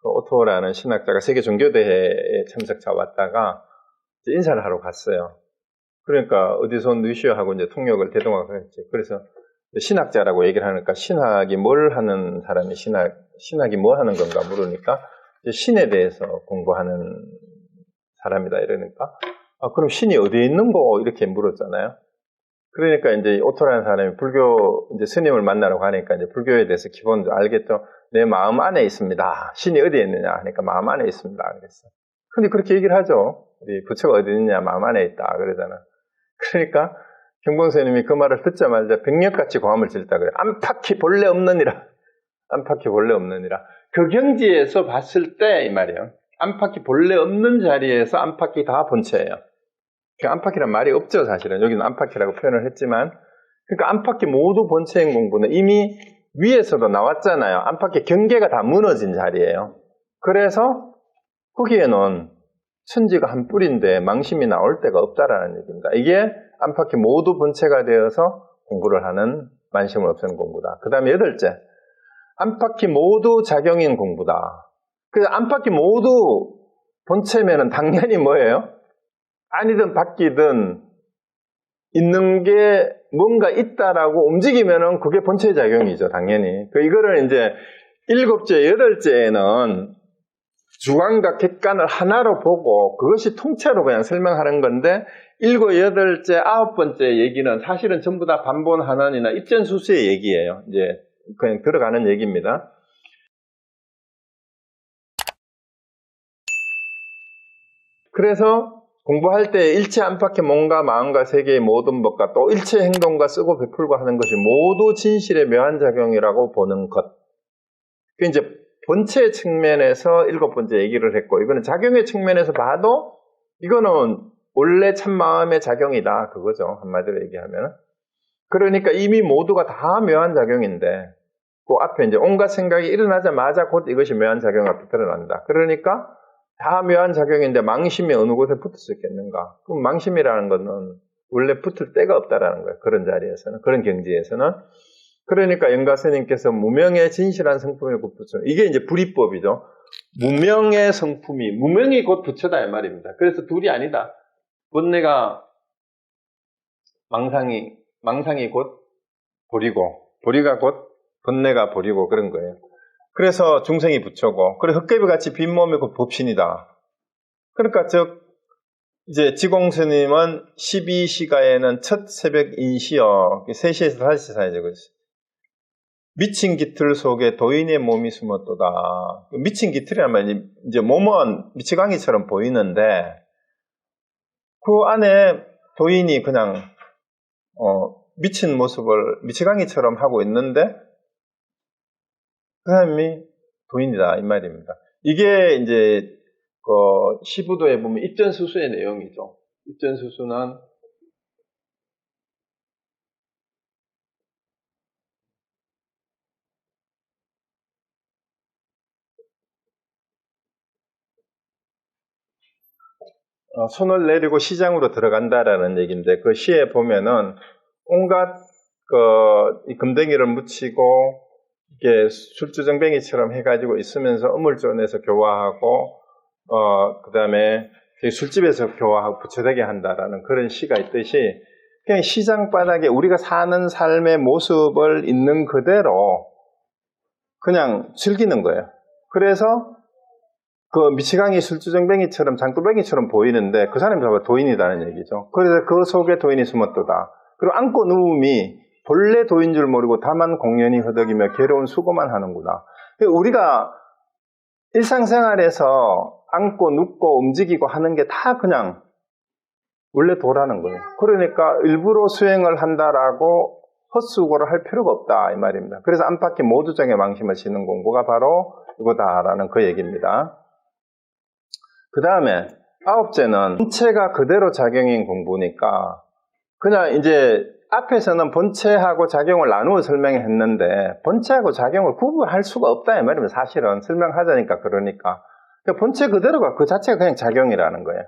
그 오토라는 신학자가 세계 종교대회에 참석자 왔다가 이제 인사를 하러 갔어요. 그러니까 어디서 누시오 하고 이제 통역을 대동하고 했지. 그래서 신학자라고 얘기를 하니까 신학이 뭘 하는 사람이 신학이 뭐 하는 건가 물으니까 이제 신에 대해서 공부하는 사람이다 이러니까 그럼 신이 어디에 있는 거 이렇게 물었잖아요. 그러니까 이제 오토라는 사람이 불교 이제 스님을 만나러 가니까 이제 불교에 대해서 기본적으로 알겠죠. 내 마음 안에 있습니다. 신이 어디에 있느냐 하니까 마음 안에 있습니다. 그랬어. 근데 그렇게 얘기를 하죠. 우리 부처가 어디 있느냐 마음 안에 있다 그러잖아. 그러니까 경봉 스님이 그 말을 듣자마자 백력같이 고함을 질다 그래요. 안팎이 본래 없느니라. 안팎이 본래 없느니라. 그 경지에서 봤을 때 이 말이에요. 안팎이 본래 없는 자리에서 안팎이 다 본체예요. 그 안팎이란 말이 없죠 사실은. 여기는 안팎이라고 표현을 했지만 그러니까 안팎이 모두 본체인 공부는 이미 위에서도 나왔잖아요. 안팎의 경계가 다 무너진 자리예요. 그래서 거기에는 천지가 한 뿌리인데 망심이 나올 데가 없다라는 얘기입니다. 이게 안팎이 모두 본체가 되어서 공부를 하는 만심을 없애는 공부다. 그 다음에 8째, 안팎이 모두 작용인 공부다. 그래서 안팎이 모두 본체면은 당연히 뭐예요? 아니든 바뀌든 있는 게 뭔가 있다라고 움직이면은 그게 본체의 작용이죠, 당연히. 이거를 이제 7째, 8째에는 주관과 객관을 하나로 보고 그것이 통째로 그냥 설명하는 건데 7, 8째, 9번째 얘기는 사실은 전부 다 반본하난이나 입전수수의 얘기예요. 이제 그냥 들어가는 얘기입니다. 그래서 공부할 때 일체 안팎의 몸과 마음과 세계의 모든 법과 또 일체 행동과 쓰고 베풀고 하는 것이 모두 진실의 묘한 작용이라고 보는 것. 그 이제 본체 측면에서 7번째 얘기를 했고, 이거는 작용의 측면에서 봐도 이거는 원래 참마음의 작용이다 그거죠. 한마디로 얘기하면. 그러니까 이미 모두가 다 묘한 작용인데 그 앞에 이제 온갖 생각이 일어나자마자 곧 이것이 묘한 작용 앞에 드러난다. 그러니까 다 묘한 작용인데 망심이 어느 곳에 붙을 수 있겠는가? 그럼 망심이라는 것은 원래 붙을 데가 없다라는 거예요. 그런 자리에서는, 그런 경지에서는. 그러니까 영가 스님께서 무명의 진실한 성품이 곧 부처. 이게 이제 불이법이죠. 무명의 성품이, 무명이 곧 부처다 이 말입니다. 그래서 둘이 아니다. 본내가 망상이 곧 보리고, 보리가 곧 본내가 보리고 그런 거예요. 그래서 중생이 부처고, 그래서 흑개비 같이 빈몸이 곧 법신이다. 그러니까 이제 지공스님은 12시가에는 첫 새벽 인시여 3시에서 5시 사이에 적었어요. 미친 깃틀 속에 도인의 몸이 숨었도다. 미친 깃틀이란 말이 이제 몸은 미치광이처럼 보이는데 그 안에 도인이 그냥 미친 모습을 미치광이처럼 하고 있는데 그 사람이 도인이다 이 말입니다. 이게 이제 시부도에 보면 입전수수의 내용이죠. 입전수수는 손을 내리고 시장으로 들어간다라는 얘기인데 그 시에 보면은 온갖 이 금덩이를 묻히고 이게 술주정뱅이처럼 해가지고 있으면서 우물존에서 교화하고 그 다음에 술집에서 교화하고 부처되게 한다라는 그런 시가 있듯이 그냥 시장 바닥에 우리가 사는 삶의 모습을 있는 그대로 그냥 즐기는 거예요. 그래서 그 미치광이 술주정뱅이처럼 장두뱅이처럼 보이는데 그 사람이 바로 도인이라는 얘기죠. 그래서 그 속에 도인이 숨었도다. 그리고 앉고 누움이 본래 도인 줄 모르고 다만 공연히 허덕이며 괴로운 수고만 하는구나. 우리가 일상생활에서 앉고 눕고 움직이고 하는 게 다 그냥 원래 도라는 거예요. 그러니까 일부러 수행을 한다라고 헛수고를 할 필요가 없다 이 말입니다. 그래서 안팎의 모두정의 망심을 지는 공부가 바로 이거다라는 그 얘기입니다. 그 다음에 아홉째는 본체가 그대로 작용인 공부니까 그냥 이제 앞에서는 본체하고 작용을 나누어 설명했는데 본체하고 작용을 구분할 수가 없다 이 말입니다. 사실은 설명하자니까 그러니까 본체 그대로가 그 자체가 그냥 작용이라는 거예요.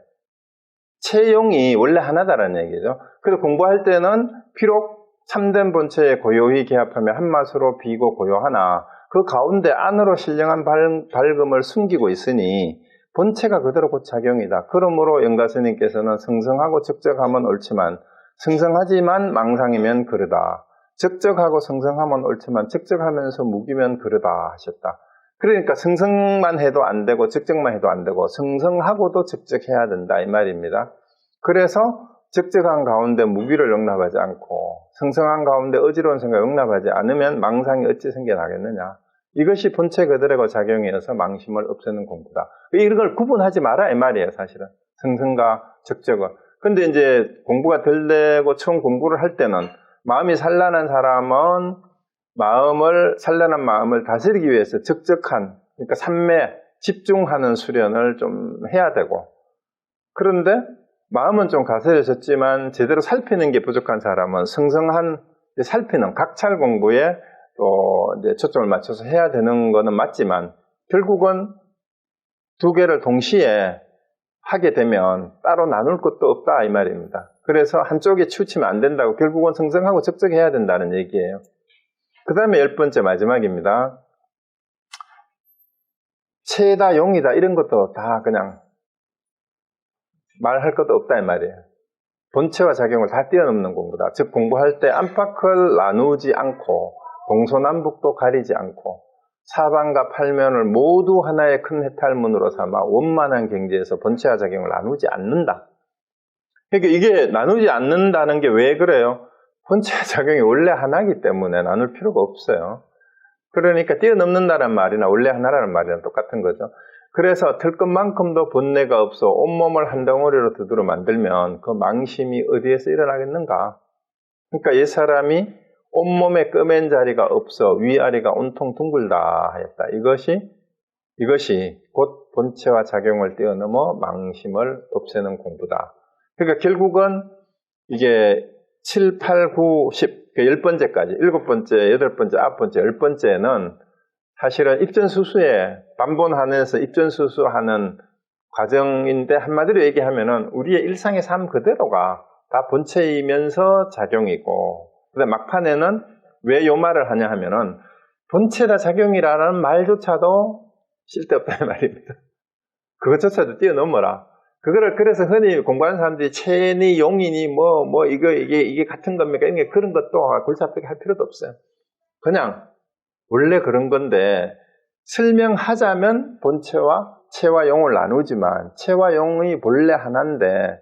체용이 원래 하나다라는 얘기죠. 그래서 공부할 때는 비록 참된 본체에 고요히 개합하며 한맛으로 비고 고요하나 그 가운데 안으로 신령한 밝음을 숨기고 있으니 본체가 그대로 곧 작용이다. 그러므로 영가스님께서는 성성하고 적적하면 옳지만 성성하지만 망상이면 그르다. 적적하고 성성하면 옳지만 적적하면서 무기면 그르다 하셨다. 그러니까 성성만 해도 안 되고 적적만 해도 안 되고 성성하고도 적적해야 된다 이 말입니다. 그래서 적적한 가운데 무기를 용납하지 않고 성성한 가운데 어지러운 생각을 용납하지 않으면 망상이 어찌 생겨나겠느냐. 이것이 본체 그대로 작용이어서 망심을 없애는 공부다. 이런 걸 구분하지 마라 이 말이에요 사실은. 성성과 적적은. 근데 이제 공부가 덜 되고 처음 공부를 할 때는 마음이 산란한 사람은 산란한 마음을 다스리기 위해서 적적한, 그러니까 삼매, 집중하는 수련을 좀 해야 되고, 그런데 마음은 좀 가세해졌지만 제대로 살피는 게 부족한 사람은 성성한 살피는 각찰 공부에 또 이제 초점을 맞춰서 해야 되는 거는 맞지만 결국은 두 개를 동시에 하게 되면 따로 나눌 것도 없다 이 말입니다. 그래서 한쪽에 치우치면 안 된다고 결국은 성성하고 적적해야 된다는 얘기예요. 그 다음에 10번째 마지막입니다. 체다 용이다 이런 것도 다 그냥 말할 것도 없다 이 말이에요. 본체와 작용을 다 뛰어넘는 공부다. 즉 공부할 때 안팎을 나누지 않고 동서남북도 가리지 않고 사방과 팔면을 모두 하나의 큰 해탈문으로 삼아 원만한 경지에서 본체와 작용을 나누지 않는다. 그러니까 이게 나누지 않는다는 게 왜 그래요? 본체와 작용이 원래 하나이기 때문에 나눌 필요가 없어요. 그러니까 뛰어넘는다는 말이나 원래 하나라는 말이랑 똑같은 거죠. 그래서 들 것만큼도 본내가 없어 온몸을 한 덩어리로 두드러 만들면 그 망심이 어디에서 일어나겠는가? 그러니까 이 사람이 온몸에 끄맨 자리가 없어 위아래가 온통 둥글다 하였다. 이것이 곧 본체와 작용을 뛰어넘어 망심을 없애는 공부다. 그러니까 결국은 이게 7, 8, 9, 10, 10번째까지 7번째, 8번째, 9번째, 10번째는 사실은 입전수수에 반본하면서 입전수수하는 과정인데 한마디로 얘기하면은 우리의 일상의 삶 그대로가 다 본체이면서 작용이고 그다음 막판에는 왜 이 말을 하냐 하면은 본체다 작용이라는 말조차도 쓸데없다는 말입니다. 그것조차도 뛰어넘어라. 그거를 그래서 흔히 공부하는 사람들이 체니 용이니 이게 같은 겁니까? 그런 것도 골치 아프게 할 필요도 없어요. 그냥 원래 그런 건데 설명하자면 본체와 체와 용을 나누지만 체와 용이 본래 하나인데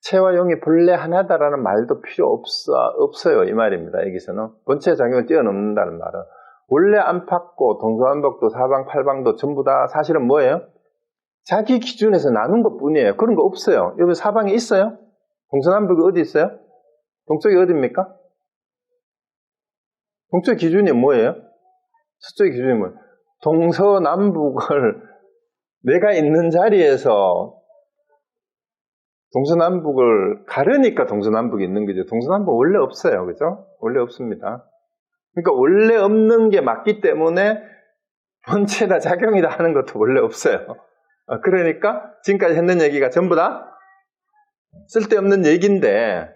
체와 용이 본래 하나다라는 말도 필요 없어요. 이 말입니다. 여기서는 본체의 작용을 뛰어넘는다는 말은 원래 안팎고 동서남북도 사방팔방도 전부 다 사실은 뭐예요? 자기 기준에서 나눈 것 뿐이에요. 그런 거 없어요. 여기 사방에 있어요? 동서남북이 어디 있어요? 동쪽이 어디입니까? 동쪽의 기준이 뭐예요? 서쪽의 기준이 뭐예요? 동서남북을 내가 있는 자리에서 동서남북을 가르니까 동서남북이 있는 거죠. 동서남북 원래 없어요. 그죠? 원래 없습니다. 그러니까 원래 없는 게 맞기 때문에 본체다 작용이다 하는 것도 원래 없어요. 그러니까 지금까지 했는 얘기가 전부 다 쓸데없는 얘기인데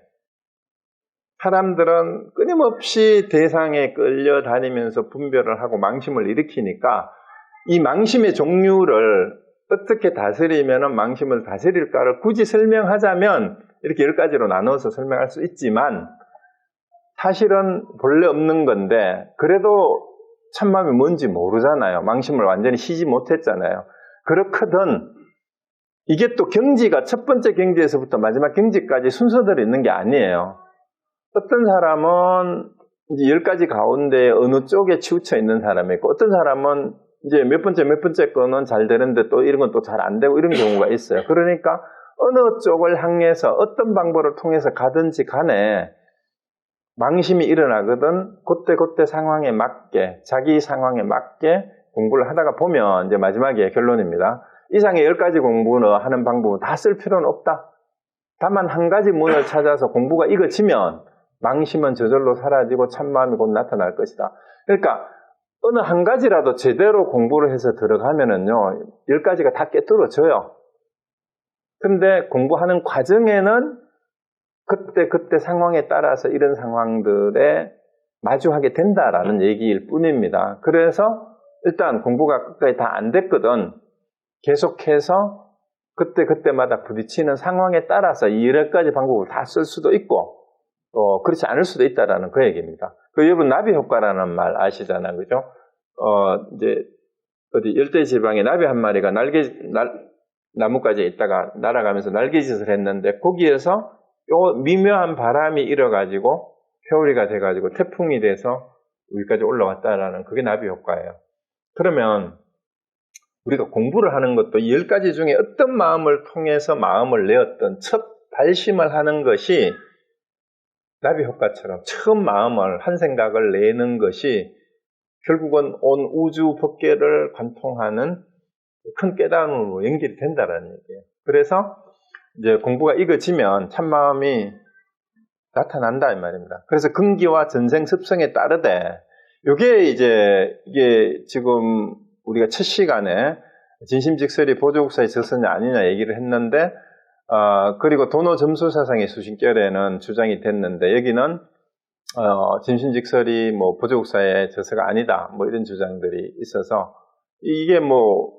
사람들은 끊임없이 대상에 끌려다니면서 분별을 하고 망심을 일으키니까 이 망심의 종류를 어떻게 다스리면 망심을 다스릴까를 굳이 설명하자면 이렇게 10가지로 나눠서 설명할 수 있지만 사실은 본래 없는 건데 그래도 참마음이 뭔지 모르잖아요. 망심을 완전히 쉬지 못했잖아요. 그렇거든 이게 또 경지가 첫 번째 경지에서부터 마지막 경지까지 순서대로 있는 게 아니에요. 어떤 사람은 이제 10가지 가운데 어느 쪽에 치우쳐 있는 사람이 있고 어떤 사람은 이제 몇 번째 거는 잘 되는데 또 이런 건 또 잘 안 되고 이런 경우가 있어요. 그러니까 어느 쪽을 향해서 어떤 방법을 통해서 가든지 간에 망심이 일어나거든 그때 상황에 맞게 자기 상황에 맞게 공부를 하다가 보면 이제 마지막에 결론입니다. 이상의 10가지 공부는 하는 방법은 다 쓸 필요는 없다. 다만 한 가지 문을 찾아서 공부가 익어지면 망심은 저절로 사라지고 참마음이 곧 나타날 것이다. 그러니까 어느 한 가지라도 제대로 공부를 해서 들어가면은요 10가지가 다 깨뚫어져요. 근데 공부하는 과정에는 그때 상황에 따라서 이런 상황들에 마주하게 된다라는 얘기일 뿐입니다. 그래서 일단 공부가 끝까지 다 안 됐거든 계속해서 그때마다 부딪히는 상황에 따라서 이 10가지 방법을 다 쓸 수도 있고 또 그렇지 않을 수도 있다라는 그 얘기입니다. 그 여러분 나비 효과라는 말 아시잖아요. 그죠? 이제 어디 열대지방에 나비 한 마리가 나뭇가지에 있다가 날아가면서 날개짓을 했는데 거기에서 요 미묘한 바람이 일어가지고 회오리가 돼가지고 태풍이 돼서 여기까지 올라왔다라는 그게 나비 효과예요. 그러면 우리가 공부를 하는 것도 이 10가지 중에 어떤 마음을 통해서 마음을 내었던 첫 발심을 하는 것이 나비 효과처럼 처음 마음을 한 생각을 내는 것이 결국은 온 우주 법계를 관통하는 큰 깨달음으로 연결이 된다는 얘기예요. 그래서 이제 공부가 익어지면 참마음이 나타난다 이 말입니다. 그래서 근기와 전생 습성에 따르되 이게 지금 우리가 첫 시간에 진심직설이 보조국사의 저서냐 아니냐 얘기를 했는데 그리고 도노 점수사상의 수신결에는 주장이 됐는데 여기는 진심직설이 뭐 보조국사의 저서가 아니다 뭐 이런 주장들이 있어서 이게 뭐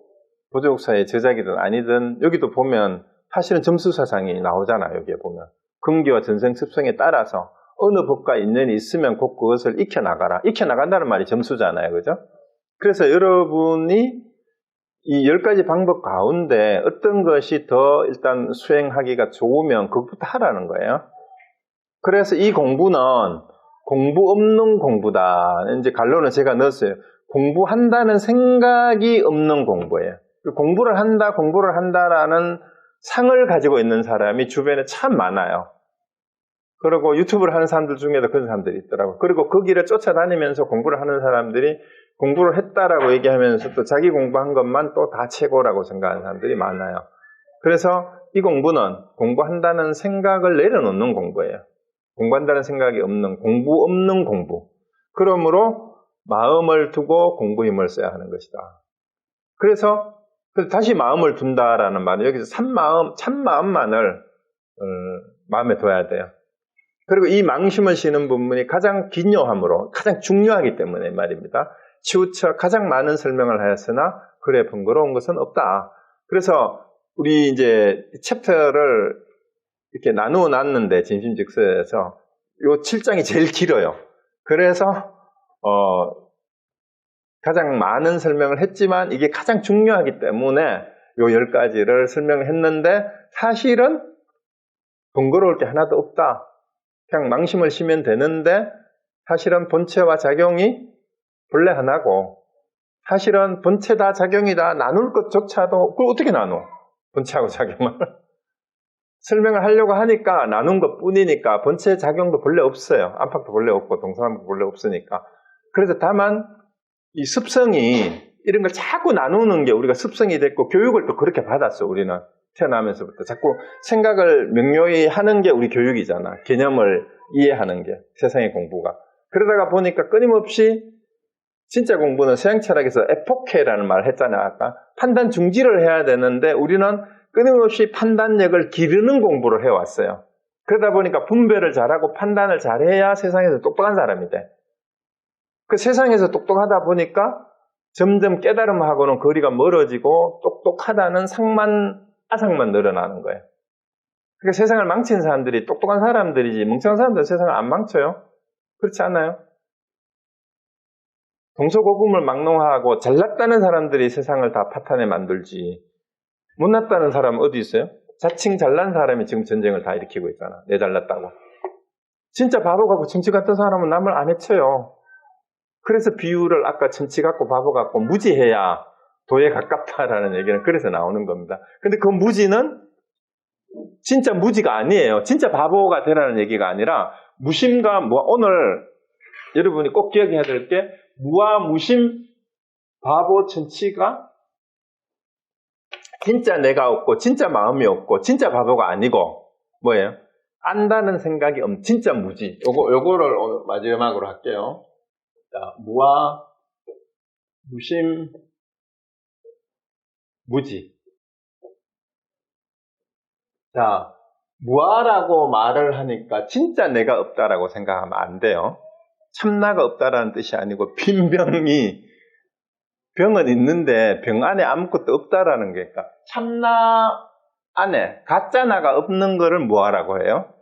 보조국사의 저작이든 아니든 여기도 보면 사실은 점수사상이 나오잖아요. 여기에 보면 근기와 전생 습성에 따라서 어느 법과 인연이 있으면 곧 그것을 익혀나가라. 익혀나간다는 말이 점수잖아요. 그죠? 그래서 여러분이 이 10가지 방법 가운데 어떤 것이 더 일단 수행하기가 좋으면 그것부터 하라는 거예요. 그래서 이 공부는 공부 없는 공부다. 이제 갈로는 제가 넣었어요. 공부한다는 생각이 없는 공부예요. 공부를 한다라는 상을 가지고 있는 사람이 주변에 참 많아요. 그리고 유튜브를 하는 사람들 중에도 그런 사람들이 있더라고요. 그리고 그 길을 쫓아다니면서 공부를 하는 사람들이 공부를 했다라고 얘기하면서 또 자기 공부한 것만 또 다 최고라고 생각하는 사람들이 많아요. 그래서 이 공부는 공부한다는 생각을 내려놓는 공부예요. 공부한다는 생각이 없는 공부 없는 공부. 그러므로 마음을 두고 공부 힘을 써야 하는 것이다. 그래서 다시 마음을 둔다라는 말은 여기서 참마음만을 마음에 둬야 돼요. 그리고 이 망심을 쉬는 부분이 가장 기묘함으로 가장 중요하기 때문에 말입니다. 치우쳐 가장 많은 설명을 하였으나 그래 번거로운 것은 없다. 그래서 우리 이제 챕터를 이렇게 나누어 놨는데 진심직서에서 요 7장이 제일 길어요. 그래서 가장 많은 설명을 했지만 이게 가장 중요하기 때문에 요 10가지를 설명을 했는데 사실은 번거로울 게 하나도 없다. 그냥 망심을 쉬면 되는데 사실은 본체와 작용이 본래 하나고 사실은 본체다 작용이다 나눌 것조차도 그걸 어떻게 나눠? 본체하고 작용을 설명을 하려고 하니까 나눈 것 뿐이니까 본체 작용도 본래 없어요. 안팎도 본래 없고 동사도 본래 없으니까. 그래서 다만 이 습성이 이런 걸 자꾸 나누는 게 우리가 습성이 됐고 교육을 또 그렇게 받았어. 우리는 태어나면서부터 자꾸 생각을 명료히 하는 게 우리 교육이잖아. 개념을 이해하는 게 세상의 공부가. 그러다가 보니까 끊임없이 진짜 공부는 서양 철학에서 에포케라는 말을 했잖아요. 아까 판단 중지를 해야 되는데 우리는 끊임없이 판단력을 기르는 공부를 해왔어요. 그러다 보니까 분별을 잘하고 판단을 잘해야 세상에서 똑똑한 사람이 돼. 그 세상에서 똑똑하다 보니까 점점 깨달음하고는 거리가 멀어지고 똑똑하다는 아상만 늘어나는 거예요. 그러니까 세상을 망친 사람들이 똑똑한 사람들이지 멍청한 사람들은 세상을 안 망쳐요. 그렇지 않나요? 동서고금을 막론하고 잘났다는 사람들이 세상을 다 파탄에 만들지 못났다는 사람은 어디 있어요? 자칭 잘난 사람이 지금 전쟁을 다 일으키고 있잖아. 내 잘났다고. 진짜 바보 같고 천치 같은 사람은 남을 안 해쳐요. 그래서 비유를 아까 천치 같고 바보 같고 무지해야 도에 가깝다라는 얘기는 그래서 나오는 겁니다. 근데 그 무지는 진짜 무지가 아니에요. 진짜 바보가 되라는 얘기가 아니라 무심과 오늘 여러분이 꼭 기억해야 될 게 무와 무심, 바보, 천치가 진짜 내가 없고 진짜 마음이 없고 진짜 바보가 아니고 뭐예요? 안다는 생각이 진짜 무지. 요거를 오늘 마지막으로 할게요. 자, 무와 무심, 무지. 자, 무아라고 말을 하니까 진짜 내가 없다라고 생각하면 안 돼요. 참나가 없다라는 뜻이 아니고 병은 있는데 병 안에 아무것도 없다라는 게 그러니까 참나 안에 가짜 나가 없는 거를 무아라고 해요.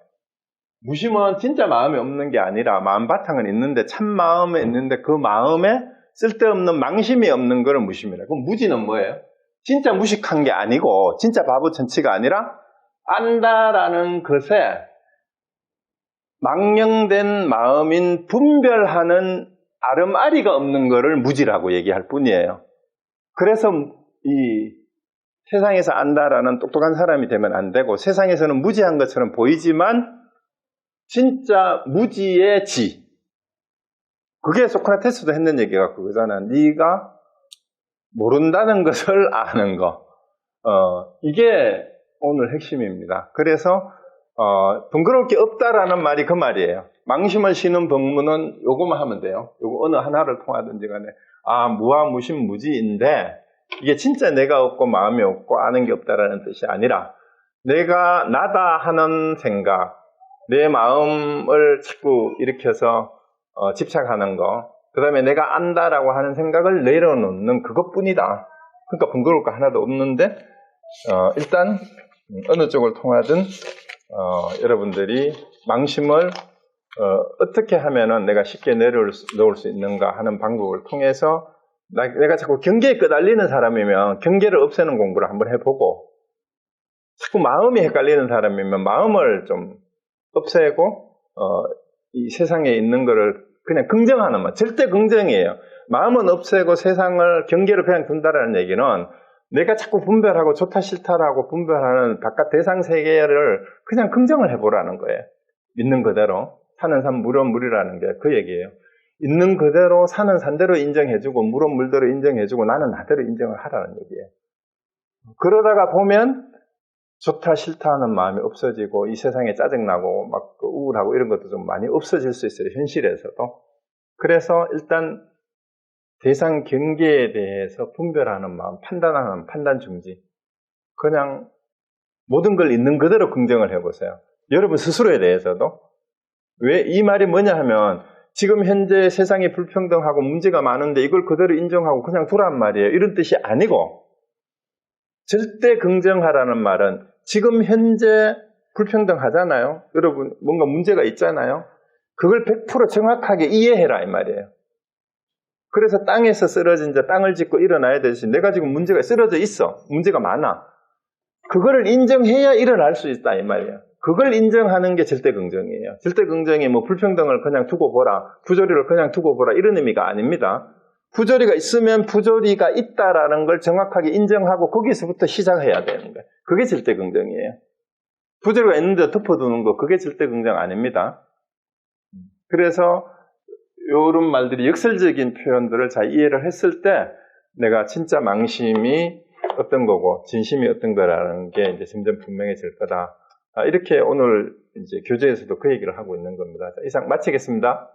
무심은 진짜 마음이 없는 게 아니라 마음 바탕은 있는데 참 마음에 있는데 그 마음에 쓸데없는 망심이 없는 거를 무심이라. 그럼 무지는 뭐예요? 진짜 무식한 게 아니고 진짜 바보 천치가 아니라 안다라는 것에 망령된 마음인 분별하는 아름아리가 없는 거를 무지라고 얘기할 뿐이에요. 그래서 이 세상에서 안다라는 똑똑한 사람이 되면 안 되고 세상에서는 무지한 것처럼 보이지만 진짜 무지의 지. 그게 소크라테스도 했는 얘기가 그거잖아. 네가 모른다는 것을 아는 거. 이게 오늘 핵심입니다. 그래서 번거로울 게 없다라는 말이 그 말이에요. 망심을 쉬는 법문은 요거만 하면 돼요. 요거 어느 하나를 통하든지 간에 무와 무심 무지인데 이게 진짜 내가 없고 마음이 없고 아는 게 없다라는 뜻이 아니라 내가 나다 하는 생각, 내 마음을 자꾸 일으켜서 집착하는 거, 그 다음에 내가 안다라고 하는 생각을 내려놓는 그것뿐이다. 그러니까 번거로울 거 하나도 없는데 일단 어느 쪽을 통하든 여러분들이 망심을 어떻게 하면은 내가 쉽게 내려놓을 수 있는가 하는 방법을 통해서 내가 자꾸 경계에 끄달리는 사람이면 경계를 없애는 공부를 한번 해보고 자꾸 마음이 헷갈리는 사람이면 마음을 좀 없애고 이 세상에 있는 거를 그냥 긍정하는 말. 절대 긍정이에요. 마음은 없애고 세상을 경계로 그냥 둔다라는 얘기는 내가 자꾸 분별하고 좋다 싫다라고 분별하는 바깥 대상 세계를 그냥 긍정을 해보라는 거예요. 있는 그대로. 산은 산, 물은 물이라는 게 그 얘기예요. 있는 그대로 산은 산대로 인정해주고 물은 물대로 인정해주고 나는 나대로 인정을 하라는 얘기예요. 그러다가 보면 좋다 싫다 하는 마음이 없어지고 이 세상에 짜증나고 막 우울하고 이런 것도 좀 많이 없어질 수 있어요. 현실에서도. 그래서 일단 대상 경계에 대해서 분별하는 마음, 판단하는 판단 중지. 그냥 모든 걸 있는 그대로 긍정을 해보세요. 여러분 스스로에 대해서도. 왜 이 말이 뭐냐 하면 지금 현재 세상이 불평등하고 문제가 많은데 이걸 그대로 인정하고 그냥 두란 말이에요. 이런 뜻이 아니고 절대 긍정하라는 말은 지금 현재 불평등하잖아요. 여러분 뭔가 문제가 있잖아요. 그걸 100% 정확하게 이해해라 이 말이에요. 그래서 땅에서 쓰러진 자 땅을 짚고 일어나야 되지. 내가 지금 문제가 쓰러져 있어. 문제가 많아. 그거를 인정해야 일어날 수 있다 이 말이에요. 그걸 인정하는 게 절대 긍정이에요. 절대 긍정이 뭐 불평등을 그냥 두고 보라, 부조리를 그냥 두고 보라 이런 의미가 아닙니다. 부조리가 있으면 부조리가 있다라는 걸 정확하게 인정하고 거기서부터 시작해야 되는 거예요. 그게 절대 긍정이에요. 부재료가 있는데 덮어두는 거, 그게 절대 긍정 아닙니다. 그래서 이런 말들이 역설적인 표현들을 잘 이해를 했을 때 내가 진짜 망심이 어떤 거고 진심이 어떤 거라는 게 이제 점점 분명해질 거다. 이렇게 오늘 이제 교재에서도 그 얘기를 하고 있는 겁니다. 자, 이상 마치겠습니다.